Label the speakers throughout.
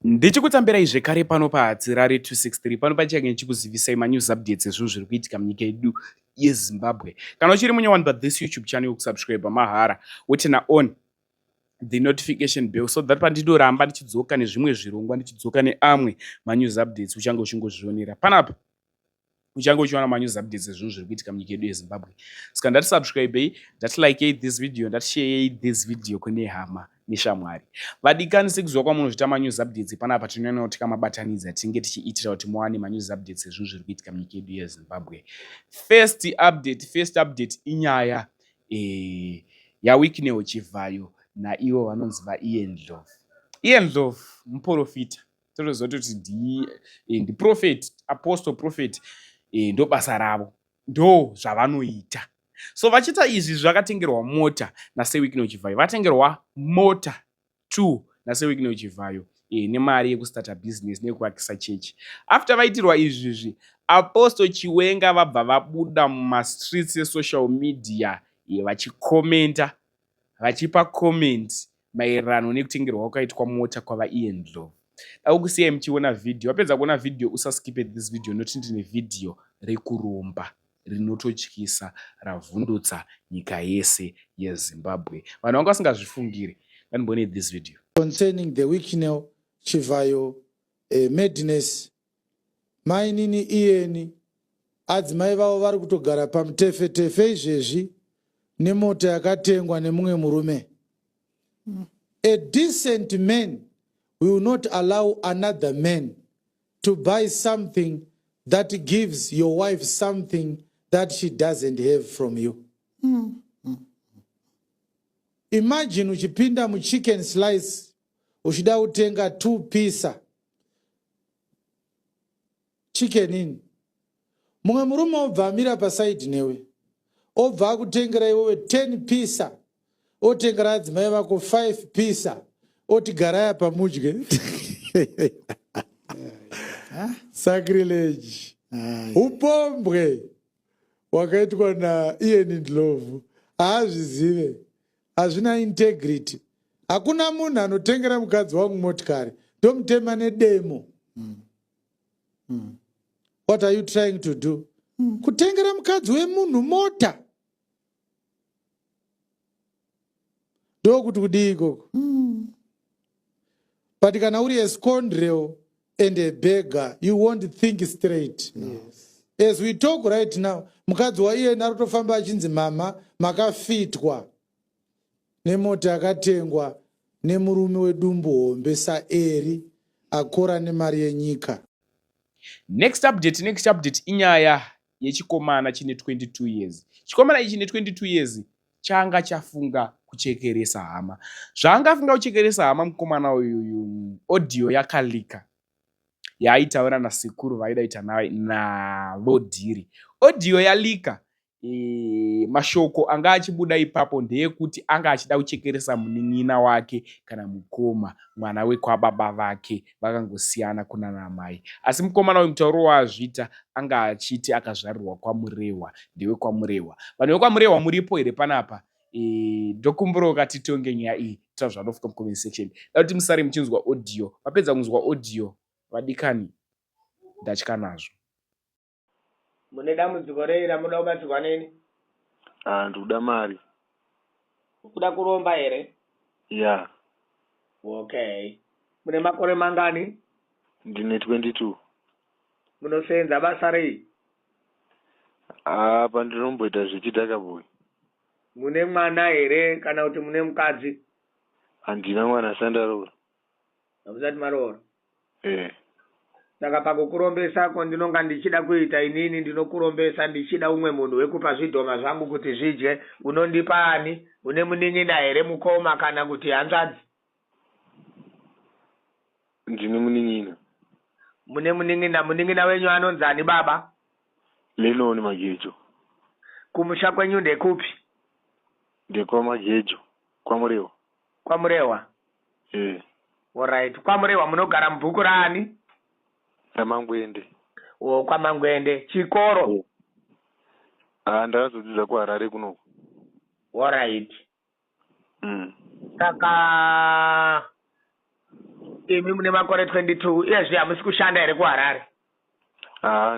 Speaker 1: Ndichikutambirai zvekare pano paHatsirare 263 pano pachange ndichikuzivisai manews updates ezvinhu zviri kuitika munyika yedu yeZimbabwe. Kana uchiri munyowani pathis YouTube channel, kusubscribe mahara wotina on the notification bell so that pandidoramba ndichidzoka nezvimwe zvirongwa ndichidzoka neamwe manews updates uchange uchingozvionera panapa. Uchange uchiwana manews updates ezvinhu zviri kuitika munyika yedu yeZimbabwe. Saka ndati subscribe, ndati like this video, ndati share this video kune hama neshamwari. Vadikani sekuzwa kwamunozvita manews updates panapa tinoona kuti kamabatanidza tinge tichiitira kuti muwane manews updates ezvinhu zviri kuitika munyika yedu yeZimbabwe. First update inyaya yaWicknell Chivayo naivo vanonzi vaIan Ndlovu. Ian Ndlovu muprofita, totoziva kuti ndiprophet, apostle prophet. Ndo basa ravo, ndo zvavanoita. So vachiita izvi zvakatengerwa mota naSeWicknell Chivayo, vatengerwa mota 2 naSeWicknell Chivayo nemari yekustarta business nekuvakisa chechi. After vaitirwa izvizvi, Apostle Chiwenga vabva vabuda mumastreets esocial media vachikomenta, vachipa comment maererano nekutengerwa kwakaitwa mota kwavaIan Ndlovu. Dakusiyai muchiona video, wapedza kuona video usaskipe this video nokuti ndine video rekuromba rinototyisa ravhundutsa nyika yese yeZimbabwe. Vanhu vanga vasingazvifungire, ngatimbone this video.
Speaker 2: Concerning the Wicknell Chivayo madness, mainini iyeni adzimai vavo vari kutogara pamutefetefe izvezvi nemota yakatengwa nemumwe murume. A decent man will not allow another man to buy something that gives your wife something that she doesn't have from you. Imagine uchipinda mu chicken slice uchida utenga 2 pisa chicken in. Mumwe murume obva amira paside newe, obva akutengera iwewe 10 pisa, otengera adzimai vako 5 pisa, oti garaya pamudye. Sacrilege. Upombwe wakaitwa naIan Ndlovu haazvizive, hazvina integrity. Hakuna munhu anotengera mukadzi wangu motikari ndomutema nedemo. What are you trying to do? Kutengera mukadzi wemunhu mota ndokuti kudii ikoko. But kana uri a scoundrel and a beggar, you won't think straight. Yes. As we talk right now, mukadzi waIan arikutofamba achinzi mama makafitwa nemota yakatengwa nemurume wedumbu hombe saEri akora nemari yenyika.
Speaker 1: Next update inyaya yechikomana chine 22 years. Chikomana ichi chine 22 years changa chafunga kuchekeresa hama. Zvaangafunga kuchekeresa hama mukomana uyu, audio yakalika yaitaura nasekuru vaidaita navodhiri. Audio yalika, mashoko anga achibuda ipapo ndeyekuti anga achida kuchekeresa munin'ina wake kana mukoma, mwana wekwababa vake vakangosiyana kuna namai. Asi mukomana uyu mutauro waazvita anga achiti akazvarirwa kwaMurehwa, ndewe kwaMurehwa. Vanhu vekwaMurehwa muripo here panapa? Ndokumbura titonge nyaya iyi tira zvanofika mucomment section. Dauti musare muchinzwa audio, vapedza kunzwa audio vadikani ndatya nazvo.
Speaker 3: Mune dambudziko rei ramuda kubatsirwa neni?
Speaker 4: Ndoda mari.
Speaker 3: Kuda kuromba here?
Speaker 4: Yeah.
Speaker 3: Okay. Mune makore mangani?
Speaker 4: Ndine 22.
Speaker 3: Munosenza basa rei?
Speaker 4: Apa ndinomboita zvichidhaka boy.
Speaker 3: Mune mwana here kana kuti mune mukadzi?
Speaker 4: Handina mwana sandaroora.
Speaker 3: Hamusati maroora?
Speaker 4: Saka
Speaker 3: pakukurombesako ndinonga ndichida kuita inini, ndinokurombesa ndichida umwe munhu wekupa zvidhoma zvangu kuti zvidye. Unondipa ani? Une munin'ina here mukoma kana kuti hanzvadzi?
Speaker 4: Ndine munin'ina.
Speaker 3: Mune munin'ina. Munin'ina wenyu anonzi ani baba?
Speaker 4: Lenoni Magejo.
Speaker 3: Kumusha kwenyu ndekupi?
Speaker 4: NdekwaMagejo, kwaMurehwa.
Speaker 3: KwaMurehwa? Alright. KwaMurehwa munogara mubhuku raani?
Speaker 4: Mangwende.
Speaker 3: KwaMangwende. Chikoro?
Speaker 4: Ndakazodzidza kuHarare kunoko.
Speaker 3: Alright. Saka imi mune makore 22 iyezvi hamusi kushanda here kuHarare?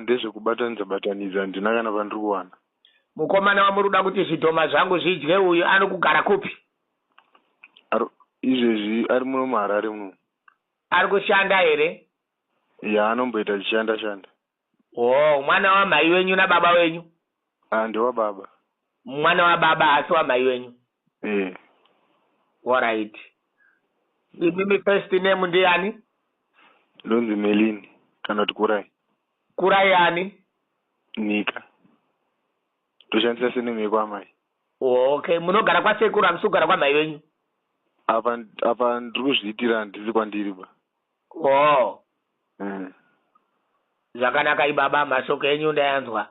Speaker 4: Ndezvekubatanidza batanidza ndina kana pandiri kuwana.
Speaker 3: Mukomana wamuri kuda kuti zvidhoma zvangu zvidye uyu anokugara kupi?
Speaker 4: Izvezvi ari muno muHarare muno.
Speaker 3: Ari kushanda here?
Speaker 4: Anomboita achishanda.
Speaker 3: Mwana wamhai wenyu nababa wenyu?
Speaker 4: Ndewababa.
Speaker 3: Mwana wababa asi wamhai wenyu? Alright. Imimi first name ndiani?
Speaker 4: Ndonzi Melini kana kuti Kurai.
Speaker 3: Kurai ani?
Speaker 4: Nika. Toshandisa seneme yekwamai.
Speaker 3: Okay, munogara kwasekuru hamusi kugara kwamhai wenyu?
Speaker 4: Apa ndiri kuzviitira handisi kwandiri ba.
Speaker 3: Zvakanaka ibaba, mashoko enyu ndayanzwa.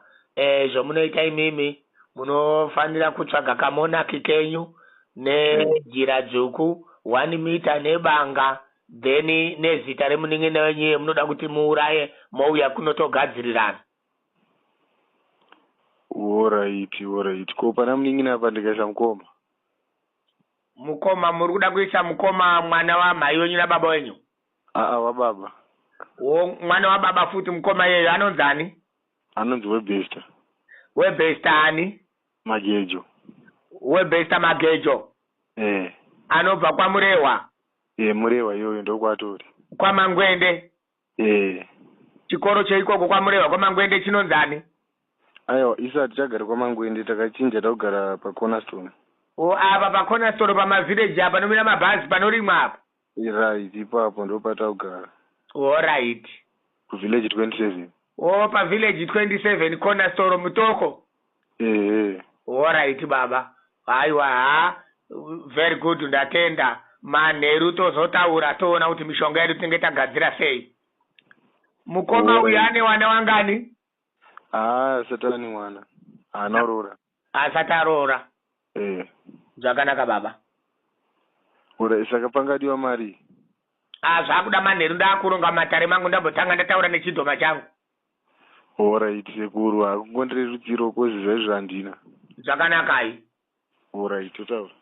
Speaker 3: Zvomunoita imimi munofanira kutsvaga kamonaki kenyu nejira dzvuku 1 mita nebanga, then nezita remunin'ina wenyu munoda kuti muuraye mouya kunotogadzirirana.
Speaker 4: Alright. Ko pana munin'ina apa ndikaisa mukoma?
Speaker 3: Mukoma muri kuda kuisa mukoma mwana wamhai wenyu nababa wenyu?
Speaker 4: Wababa.
Speaker 3: Mwana wababa futi mukoma yeyo anonzi ani?
Speaker 4: Anonzi Webesta.
Speaker 3: Webesta ani?
Speaker 4: Magejo.
Speaker 3: Webesta Magejo. Anobva kwaMurehwa?
Speaker 4: Murehwa iyoyo ndokwatori.
Speaker 3: KwaMangwende? Chikoro cheikoko kwaMurehwa kwaMangwende chinonzi ani?
Speaker 4: Aiwa, isati chagara kwaMangwende takachinja takugara paCornerstone.
Speaker 3: Apa paCornerstone pamavillage apa panomira mabhazi panorimwa apa?
Speaker 4: Right, ipapo ndopatakugara.
Speaker 3: Alright.
Speaker 4: Kuvillage 27.
Speaker 3: Pavillage 27 Cornerstone mutoko? Alright baba. Aiwa, very good, ndatenda. Manheru tozotaura toona kuti mishonga yedu tinenge tagadzira sei. Mukoma uyu ane wana wangani?
Speaker 4: Asati ane mwana. Anorora.
Speaker 3: Asati arora. Zvakanaka baba.
Speaker 4: Saka pangadiwa mari?
Speaker 3: Zvakuda manheru ndakuronga matare mangu ndambotanga ndataura nechidhoma changu.
Speaker 4: Alright sekuru, akungondire rudziro kozizva izvo handina.
Speaker 3: Zvakanaka.
Speaker 4: Alright, totaura.